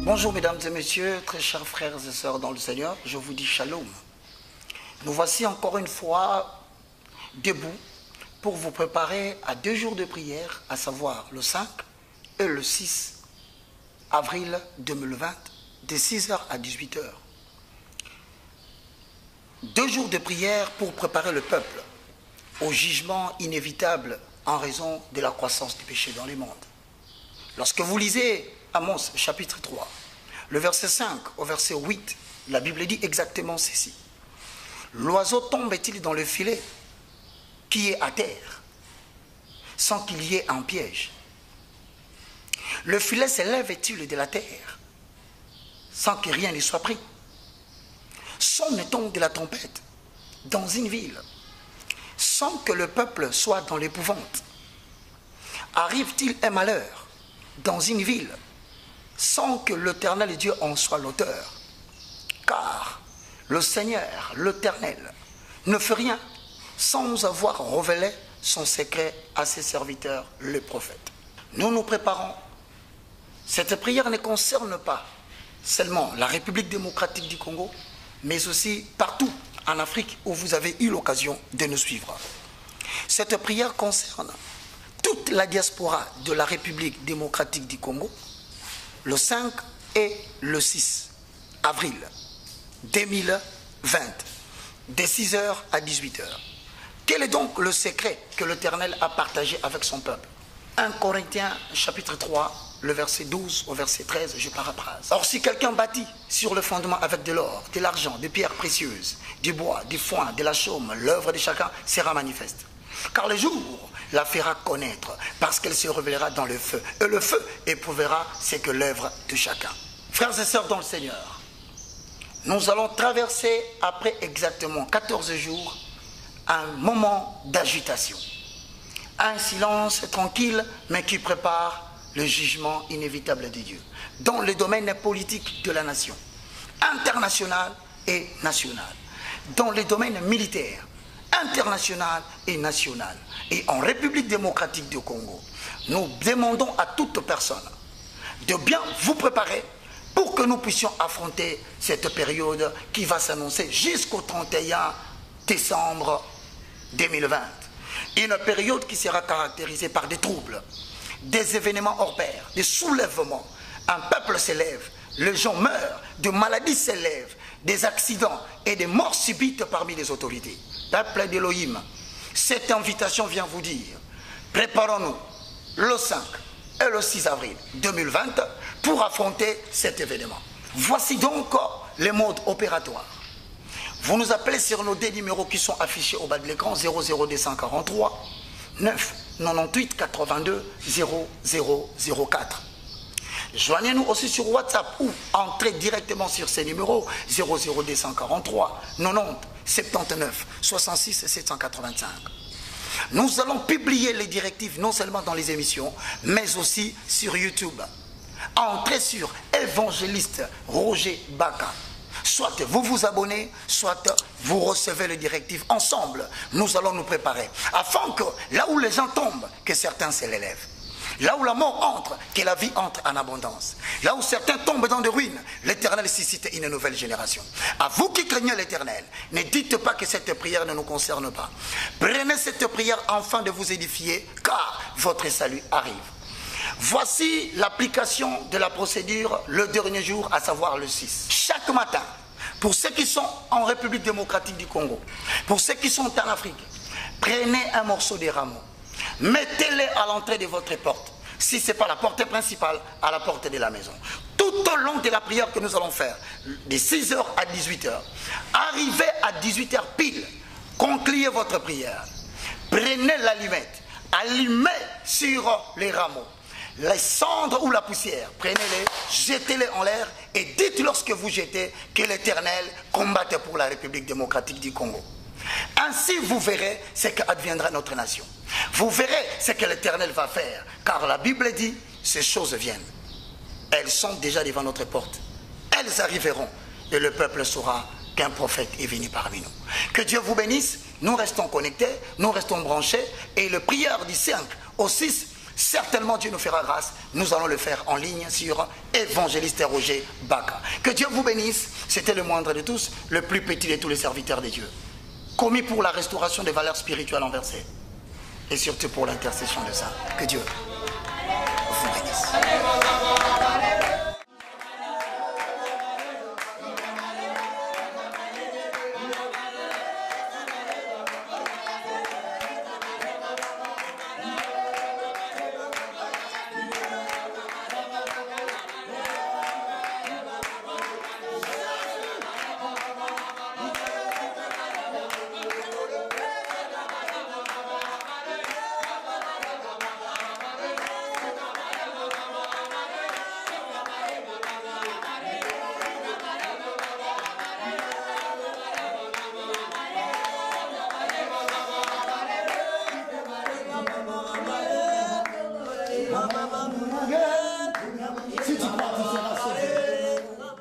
Bonjour mesdames et messieurs, très chers frères et sœurs dans le Seigneur, je vous dis shalom. Nous voici encore une fois debout pour vous préparer à 2 jours de prière, à savoir le 5 et le 6 avril 2020, de 6h à 18h. 2 jours de prière pour préparer le peuple au jugement inévitable en raison de la croissance du péché dans le monde. Lorsque vous lisez Amos chapitre 3, le verset 5 au verset 8, la Bible dit exactement ceci. L'oiseau tombe-t-il dans le filet qui est à terre sans qu'il y ait un piège? Le filet s'élève-t-il de la terre sans que rien ne soit pris? Sonne-t-on de la trompette dans une ville sans que le peuple soit dans l'épouvante? Arrive-t-il un malheur dans une ville sans que l'Éternel Dieu en soit l'auteur? Car le Seigneur, l'Éternel, ne fait rien sans avoir révélé son secret à ses serviteurs, les prophètes. Nous nous préparons. Cette prière ne concerne pas seulement la République démocratique du Congo, mais aussi partout en Afrique où vous avez eu l'occasion de nous suivre. Cette prière concerne toute la diaspora de la République démocratique du Congo, le 5 et le 6 avril 2020, de 6h à 18h. Quel est donc le secret que l'Éternel a partagé avec son peuple? 1 Corinthiens chapitre 3, le verset 12 au verset 13, je paraphrase. Or, si quelqu'un bâtit sur le fondement avec de l'or, de l'argent, des pierres précieuses, du bois, du foin, de la chaume, l'œuvre de chacun sera manifeste. Car le jour la fera connaître, parce qu'elle se révélera dans le feu. Et le feu éprouvera ce que l'œuvre de chacun. Frères et sœurs dans le Seigneur, nous allons traverser, après exactement 14 jours, un moment d'agitation. Un silence tranquille, mais qui prépare le jugement inévitable de Dieu, dans le domaine politique de la nation, international et national, dans le domaine militaire, international et national, et en République démocratique du Congo. Nous demandons à toute personne de bien vous préparer pour que nous puissions affronter cette période qui va s'annoncer jusqu'au 31 décembre 2020. Une période qui sera caractérisée par des troubles, des événements hors pair, des soulèvements. Un peuple s'élève, les gens meurent, des maladies s'élèvent, des accidents et des morts subites parmi les autorités. Peuple d'Élohim, cette invitation vient vous dire, préparons-nous le 5 et le 6 avril 2020 pour affronter cet événement. Voici donc les modes opératoires. Vous nous appelez sur nos 2 numéros qui sont affichés au bas de l'écran, 00243 9 98 82 0004. Joignez-nous aussi sur WhatsApp ou entrez directement sur ces numéros 00243 90 79 66 785. Nous allons publier les directives non seulement dans les émissions, mais aussi sur YouTube. Entrez sur évangéliste Roger Baka. Soit vous vous abonnez, soit vous recevez les directives. Ensemble, nous allons nous préparer. Afin que là où les gens tombent, que certains se l'élèvent. Là où la mort entre, que la vie entre en abondance. Là où certains tombent dans des ruines, l'Éternel suscite une nouvelle génération. À vous qui craignez l'Éternel, ne dites pas que cette prière ne nous concerne pas. Prenez cette prière afin de vous édifier, car votre salut arrive. Voici l'application de la procédure le dernier jour, à savoir le 6. Chaque matin, pour ceux qui sont en République démocratique du Congo, pour ceux qui sont en Afrique, prenez un morceau de rameau, mettez-les à l'entrée de votre porte. Si ce n'est pas la porte principale, à la porte de la maison. Tout au long de la prière que nous allons faire, de 6h à 18h, arrivez à 18h pile, concluez votre prière. Prenez l'allumette, allumez sur les rameaux. Les cendres ou la poussière, prenez-les, jetez-les en l'air et dites lorsque vous jetez que l'Éternel combatte pour la République démocratique du Congo. Ainsi vous verrez ce qu'adviendra notre nation. Vous verrez ce que l'Éternel va faire, car la Bible dit, ces choses viennent. Elles sont déjà devant notre porte. Elles arriveront et le peuple saura qu'un prophète est venu parmi nous. Que Dieu vous bénisse, nous restons connectés, nous restons branchés et le prière du 5 au 6 certainement Dieu nous fera grâce. Nous allons le faire en ligne sur Évangéliste Roger Baka. Que Dieu vous bénisse. C'était le moindre de tous, le plus petit de tous les serviteurs de Dieu, commis pour la restauration des valeurs spirituelles inversées et surtout pour l'intercession de ça. Que Dieu vous bénisse.